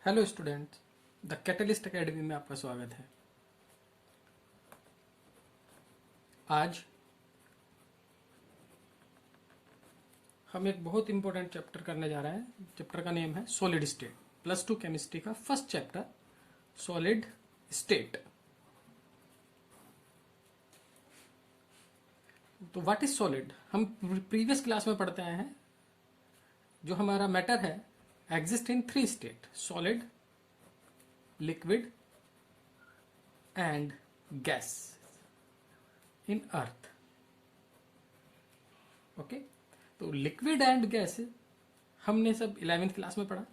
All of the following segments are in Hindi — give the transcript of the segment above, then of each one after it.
Hello student, the catalyst academy में आपका स्वागत है। आज हम एक बहुत इंपॉर्टेंट चैप्टर करने जा रहे हैं। चैप्टर का नेम है सॉलिड स्टेट। +2 केमिस्ट्री का फर्स्ट चैप्टर, सॉलिड स्टेट। तो व्हाट इज सॉलिड? हम प्रीवियस क्लास में पढ़ते आए हैं, जो हमारा मैटर है exist in 3 state: solid, liquid and gas in earth. Okay, तो लिक्विड एंड गैस हमने सब 11th क्लास में पढ़ा।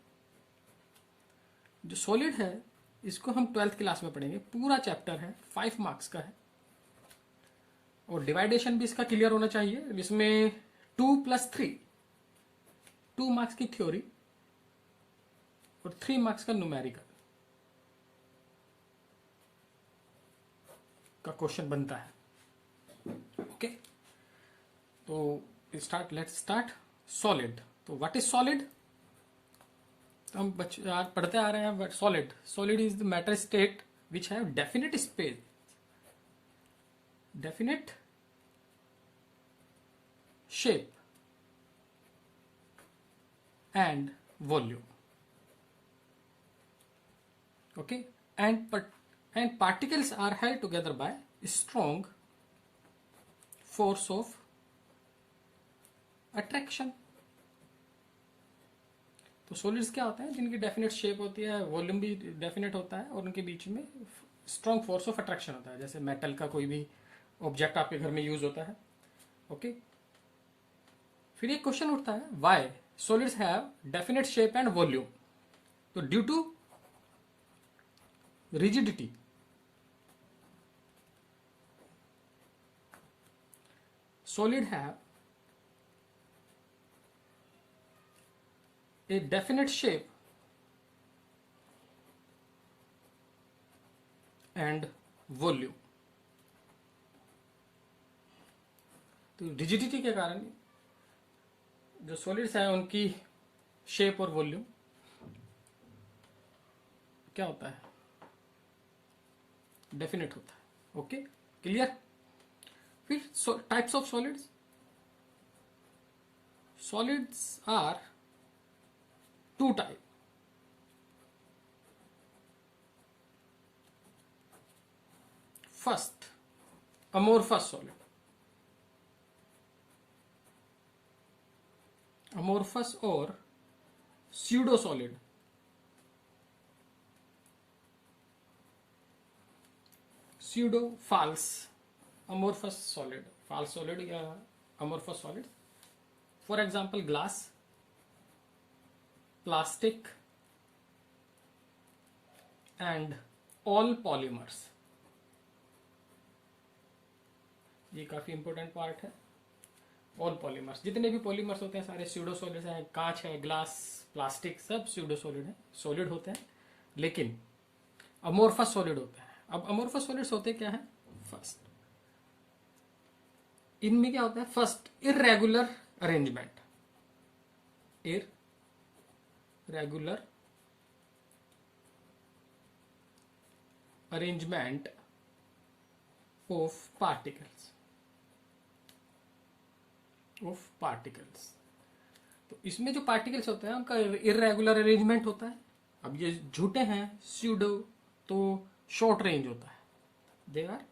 जो सॉलिड है इसको हम 12th क्लास में पढ़ेंगे। पूरा चैप्टर है, 5 मार्क्स का है और डिवाइडेशन भी इसका क्लियर होना चाहिए। इसमें 2+3, 2 मार्क्स की थ्योरी और 3 मार्क्स का न्यूमेरिकल का क्वेश्चन बनता है। ओके, तो लेट्स स्टार्ट। सॉलिड, तो व्हाट इज सॉलिड? तो हम आज पढ़ते आ रहे हैं solid is the matter state which have definite space, definite shape and volume. Okay, and particles are held together by strong force of attraction. तो सॉलिड्स क्या होते हैं? जिनकी डेफिनेट शेप होती है, वॉल्यूम भी डेफिनेट होता है और उनके बीच में स्ट्रॉन्ग फोर्स ऑफ अट्रैक्शन होता है। जैसे मेटल का कोई भी ऑब्जेक्ट आपके घर में यूज होता है। ओके, फिर एक क्वेश्चन उठता है, why solids have definite shape and volume? तो due to rigidity, solid have a definite shape and volume. तो रिजिडिटी के कारण जो सॉलिड्स हैं उनकी शेप और वॉल्यूम क्या होता है? डेफिनेट होता है। Okay, clear? फिर types of solids. Solids are 2 type. First, amorphous solid. Amorphous और pseudo solid. Pseudo false amorphous solid, false solid या amorphous solid. For example glass, plastic and all polymers. ये काफी इंपॉर्टेंट पार्ट है। ऑल पॉलीमर्स, जितने भी पॉलीमर्स होते हैं सारे स्यूडो सॉलिड हैं। कांच है, ग्लास, प्लास्टिक, सब स्यूडो सॉलिड है, सॉलिड होते हैं, लेकिन अमोर्फस सॉलिड होते हैं। अब अमोर्फस सॉलिड्स होते क्या है? फर्स्ट, इनमें क्या होता है? First, irregular arrangement. Irregular arrangement of particles, तो इसमें जो पार्टिकल्स होते हैं उनका इरेगुलर अरेंजमेंट होता है। अब ये झूठे हैं स्यूडो, तो शॉर्ट रेंज होता है। They are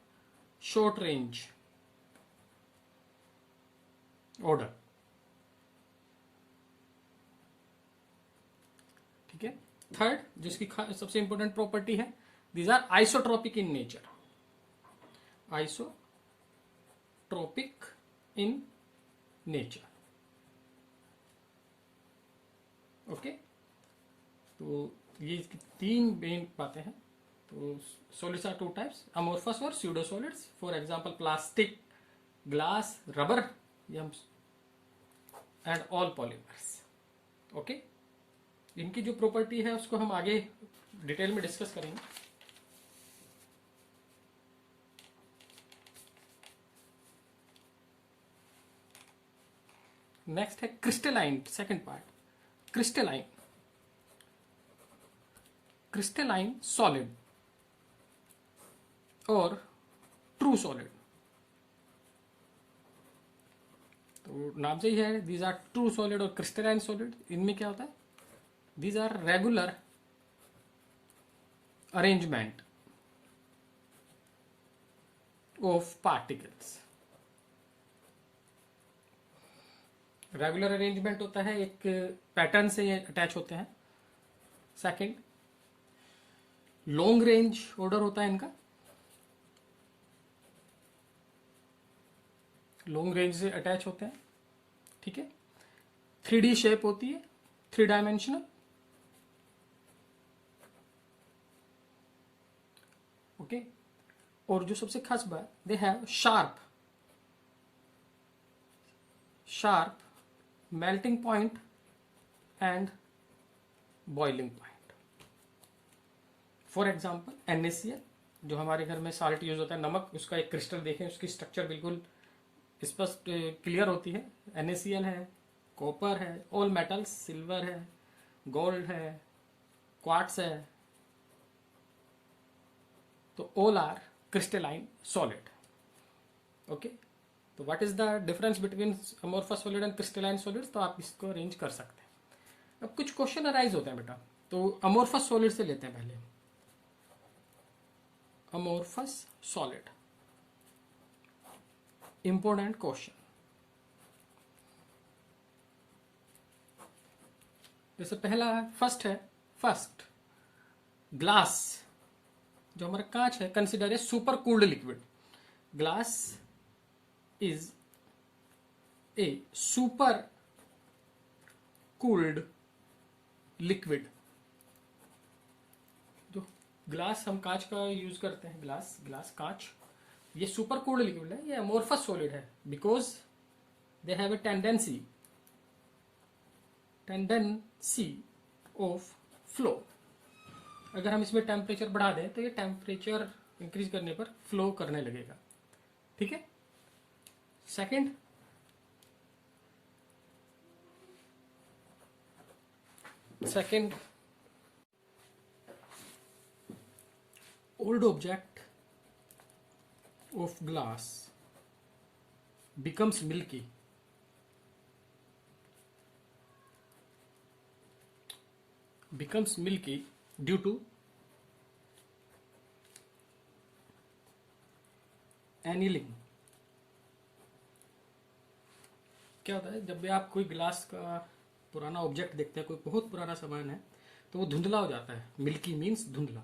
short range order. ठीक है। थर्ड, जिसकी सबसे इंपॉर्टेंट प्रॉपर्टी है, these are isotropic in nature. Isotropic in nature. Okay, तो ये इसकी 3 मेन बातें हैं। तो सॉलिड्स आर 2 टाइप्स, अमोर्फस और pseudo solids. For example plastic, glass, rubber and all polymers. Okay, इनकी जो प्रॉपर्टी है उसको हम आगे डिटेल में डिस्कस करेंगे। नेक्स्ट है crystalline, second part, crystalline. Crystalline solid और ट्रू सॉलिड। तो नाम से ही है, दीज आर ट्रू सॉलिड और क्रिस्टलाइन सॉलिड। इनमें क्या होता है, these are regular arrangement of particles. Regular arrangement होता है, एक पैटर्न से ये अटैच होते हैं। सेकंड, लॉन्ग रेंज ऑर्डर होता है इनका, लॉन्ग रेंज से अटैच होते हैं, ठीक है। 3D शेप होती है, 3 डायमेंशनल, ओके। और जो सबसे खास बात, they have sharp melting point and boiling point. For example NaCl, जो हमारे घर में साल्ट यूज होता है, नमक, उसका एक क्रिस्टल देखें, उसकी स्ट्रक्चर बिल्कुल स्पष्ट क्लियर होती है। NaCl है, कॉपर है, ऑल मेटल्स, सिल्वर है, गोल्ड है, क्वार्ट्स है, तो all are crystalline solid, okay. तो what is the difference between amorphous solid and crystalline solids, तो आप इसको अरेंज कर सकते हैं। अब कुछ क्वेश्चन अराइज होते हैं बेटा, तो अमोर्फस सॉलिड से लेते हैं पहले। Amorphous solid, important question. जैसे पहला फर्स्ट ग्लास, जो हमारा कांच है, consider a super cooled liquid. Glass is a super cooled liquid. जो ग्लास, हम कांच का यूज करते हैं, ग्लास कांच, ये सुपर कूल्ड लिक्विड है, ये अमोर्फस सॉलिड है, because they have a tendency of flow. अगर हम इसमें टेम्परेचर बढ़ा दें तो ये टेम्परेचर इंक्रीज करने पर फ्लो करने लगेगा, ठीक है। Second, old object of glass becomes milky due to annealing। क्या होता है, जब भी आप कोई ग्लास का पुराना ऑब्जेक्ट देखते हैं, कोई बहुत पुराना सामान है, तो वो धुंधला हो जाता है। मिल्की मीन्स धुंधला।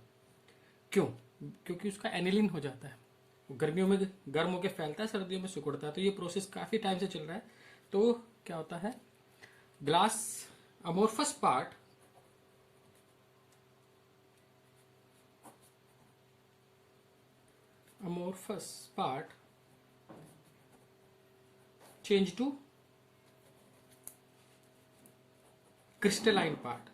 क्यों? क्योंकि उसका एनिलिन हो जाता है। गर्मियों में गर्म होकर फैलता है, सर्दियों में सिकुड़ता है। तो ये प्रोसेस काफी टाइम से चल रहा है। तो क्या होता है, glass amorphous part change to crystalline part,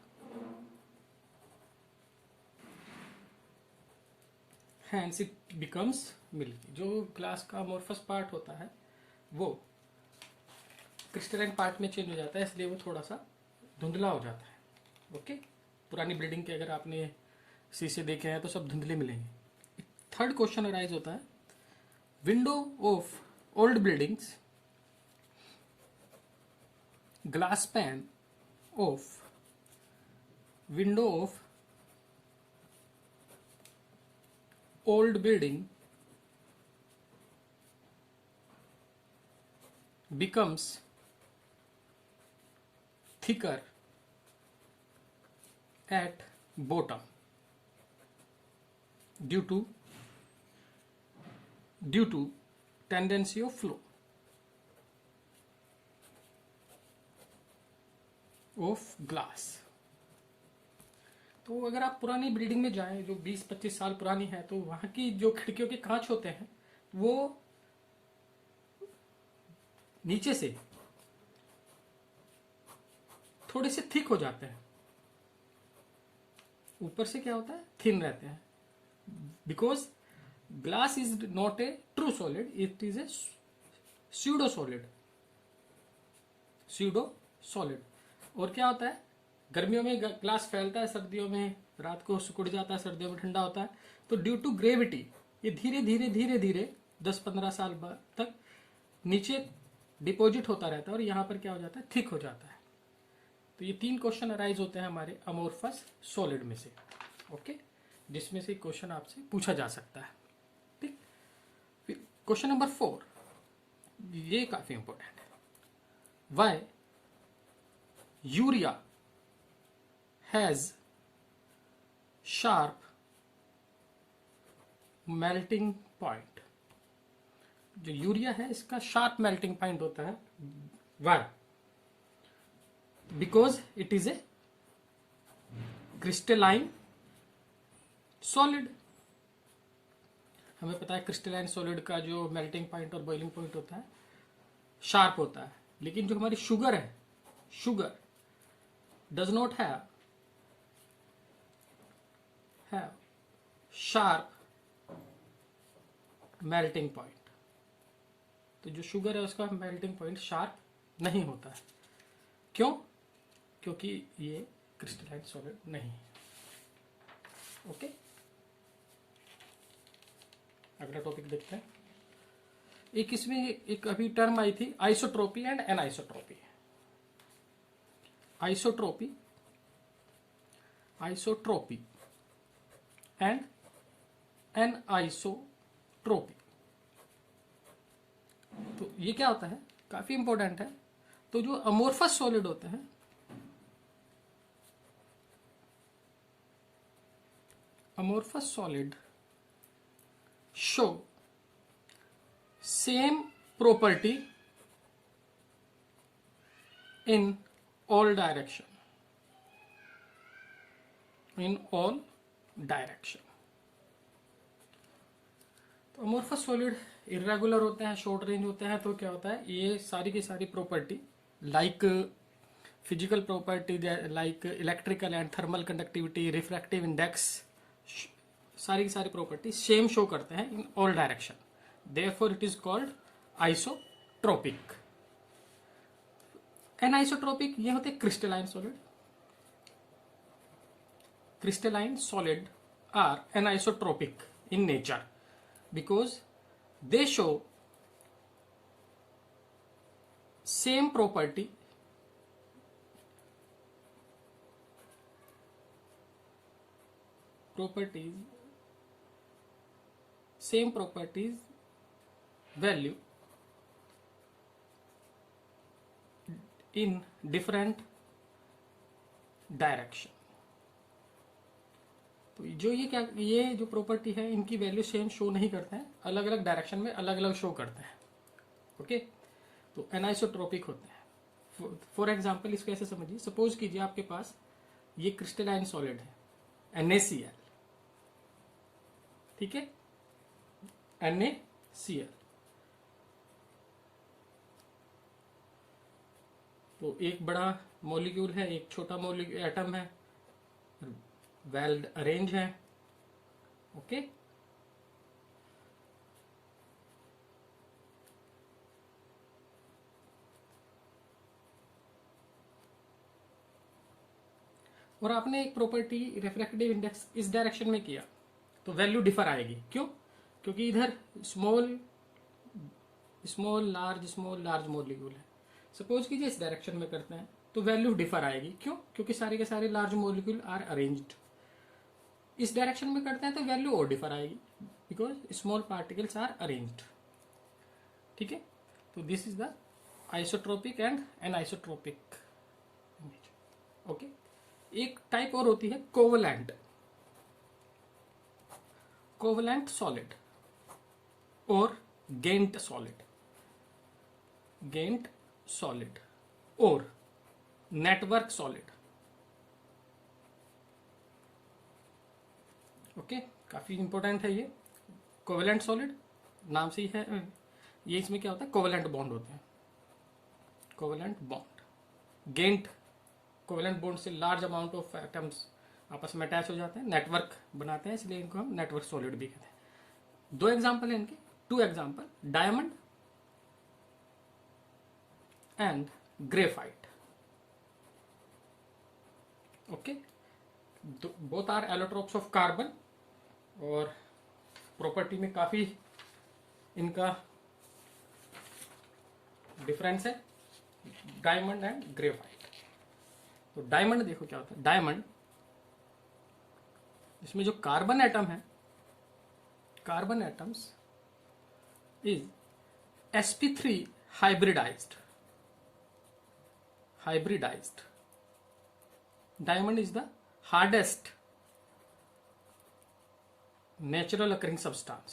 hence it becomes milky. जो ग्लास का अमोर्फस पार्ट होता है वो क्रिस्टलाइन पार्ट में चेंज हो जाता है, इसलिए वो थोड़ा सा धुंधला हो जाता है, ओके। पुरानी बिल्डिंग के अगर आपने शीशे देखे हैं तो सब धुंधले मिलेंगे। थर्ड क्वेश्चन अराइज होता है, window of old buildings, glass pan of window of old building becomes thicker at bottom due to tendency of flow of glass। तो अगर आप पुरानी बिल्डिंग में जाएं जो 20-25 साल पुरानी है, तो वहां की जो खिड़कियों के कांच होते हैं वो नीचे से थोड़े से थिक हो जाते हैं, ऊपर से क्या होता है, थिन रहते हैं। Because glass is not a true solid, it is A pseudo solid. और क्या होता है, गर्मियों में ग्लास फैलता है, सर्दियों में रात को सिकुड़ जाता है, सर्दियों में ठंडा होता है। तो ड्यू टू ग्रेविटी ये धीरे धीरे धीरे धीरे 10-15 साल बाद तक नीचे डिपॉजिट होता रहता है और यहाँ पर क्या हो जाता है, थिक हो जाता है। तो ये 3 क्वेश्चन अराइज होते हैं हमारे अमोर्फस सॉलिड में से, ओके, जिसमें से क्वेश्चन आपसे पूछा जा सकता है। ठीक, फिर क्वेश्चन नंबर 4, ये काफी इंपॉर्टेंट है। Why urea has sharp melting point. जो यूरिया है इसका शार्प मेल्टिंग पॉइंट होता है। Why? Because it is a crystalline solid. हमें पता है क्रिस्टलाइन सॉलिड का जो मेल्टिंग पॉइंट और बॉइलिंग पॉइंट होता है शार्प होता है, लेकिन जो हमारी शुगर है, sugar does not have sharp melting point. तो जो शुगर है उसका मेल्टिंग पॉइंट शार्प नहीं होता है। क्यों? क्योंकि ये क्रिस्टलाइन सॉलिड नहीं है। ओके, अगला टॉपिक देखते हैं। एक इसमें एक अभी टर्म आई थी, isotropy and anisotropy. Isotropy, isotropy and anisotropy. तो ये क्या होता है, काफी इंपॉर्टेंट है। तो जो अमोर्फस सॉलिड होते हैं, amorphous solid show same property in all direction, in all direction। तो अमोर्फस सॉलिड इरेगुलर होते हैं, शॉर्ट रेंज होते हैं। तो क्या होता है, ये सारी की सारी property like physical property like electrical and thermal conductivity, refractive index, सारी की सारी प्रॉपर्टी सेम शो करते हैं in all direction. Therefore it is called isotropic. Anisotropic ये होते crystalline solid. Crystalline solid are anisotropic in nature because they show same properties value in different direction। तो जो ये जो प्रॉपर्टी है इनकी वैल्यू सेम शो नहीं करते हैं, अलग अलग डायरेक्शन में अलग अलग शो करते हैं। ओके, तो एनाइसोट्रोपिक होते हैं। फॉर एग्जांपल इसको ऐसे समझिए, सपोज कीजिए आपके पास ये क्रिस्टलाइन सॉलिड है NaCl, ठीक है, NaCl। तो एक बड़ा मॉलिक्यूल है, एक छोटा मॉलिक्यूल एटम है, वेल अरेंज है। ओके, और आपने एक प्रॉपर्टी रिफ्रैक्टिव इंडेक्स इस डायरेक्शन में किया तो वैल्यू डिफर आएगी। क्यों? क्योंकि इधर स्मॉल स्मॉल लार्ज मॉलिक्यूल है। सपोज कीजिए इस डायरेक्शन में करते हैं तो वैल्यू डिफर आएगी। क्यों? क्योंकि सारे के सारे लार्ज मॉलिक्यूल आर अरेंज्ड। इस डायरेक्शन में करते हैं तो वैल्यू और डिफर आएगी because small particles are arranged. ठीक है, तो this is the isotropic and anisotropic. Okay, एक टाइप और होती है कोवलेंट, कोवलेंट सॉलिड और गेंट सॉलिड, गेंट सॉलिड और नेटवर्क सॉलिड। ओके, काफी इंपॉर्टेंट है ये। कोवेलेंट सॉलिड नाम से ही है, ये इसमें क्या होता है, कोवेलेंट बॉन्ड होते हैं, covalent bond. Giant covalent bond से लार्ज अमाउंट ऑफ एटम्स आपस में अटैच हो जाते हैं, नेटवर्क बनाते हैं, इसलिए इनको हम नेटवर्क सॉलिड भी कहते हैं। 2 एग्जाम्पल है इनके, 2 example, diamond and graphite. Okay, both are allotropes of carbon, और प्रॉपर्टी में काफी इनका डिफरेंस है, डायमंड एंड ग्रेफाइट। तो डायमंड देखो क्या होता है। डायमंड, इसमें जो कार्बन एटम है, carbon atoms is sp3 hybridized. Diamond is the hardest natural occurring substance.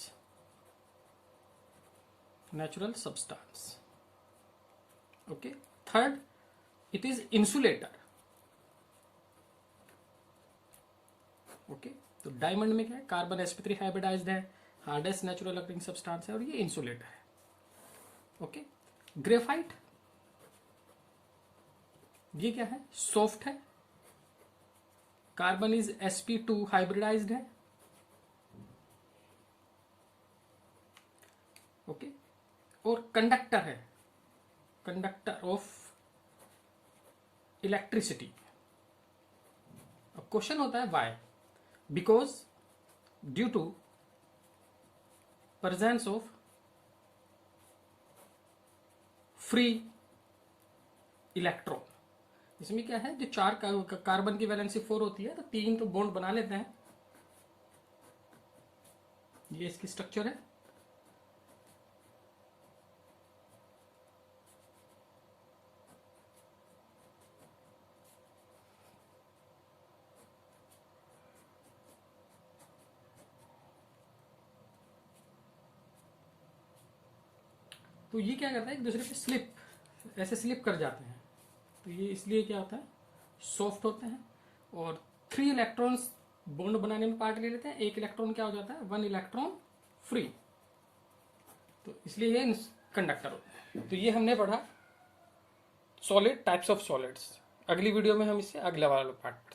Okay. Third, it is insulator. Okay. तो डायमंड में क्या है, कार्बन sp3 हाइब्रिडाइज्ड है, हार्डेस्ट नेचुरल अकरिंग सब्सटेंस है, और ये इंसुलेटर है। ओके। ग्रेफाइट, ये क्या है, सॉफ्ट है, कार्बन इज sp2 हाइब्रिडाइज्ड है। ओके। और कंडक्टर है, कंडक्टर ऑफ इलेक्ट्रिसिटी। अब क्वेश्चन होता है why, because due to presence of free electron. इसमें क्या है, जो चार कार्बन की वैलेंसी 4 होती है, तो 3 तो बॉन्ड बना लेते हैं। ये इसकी स्ट्रक्चर है। तो ये क्या करता है, एक दूसरे पे स्लिप, ऐसे स्लिप कर जाते हैं। तो ये इसलिए क्या होता है, सॉफ्ट होते हैं, और 3 इलेक्ट्रॉन्स बॉन्ड बनाने में पार्ट ले लेते हैं। 1 इलेक्ट्रॉन क्या हो जाता है, 1 इलेक्ट्रॉन फ्री, तो इसलिए ये कंडक्टर होता है। तो ये हमने पढ़ा सॉलिड, टाइप्स ऑफ सॉलिड्स। अगली वीडियो में हम इससे अगला वाला पार्ट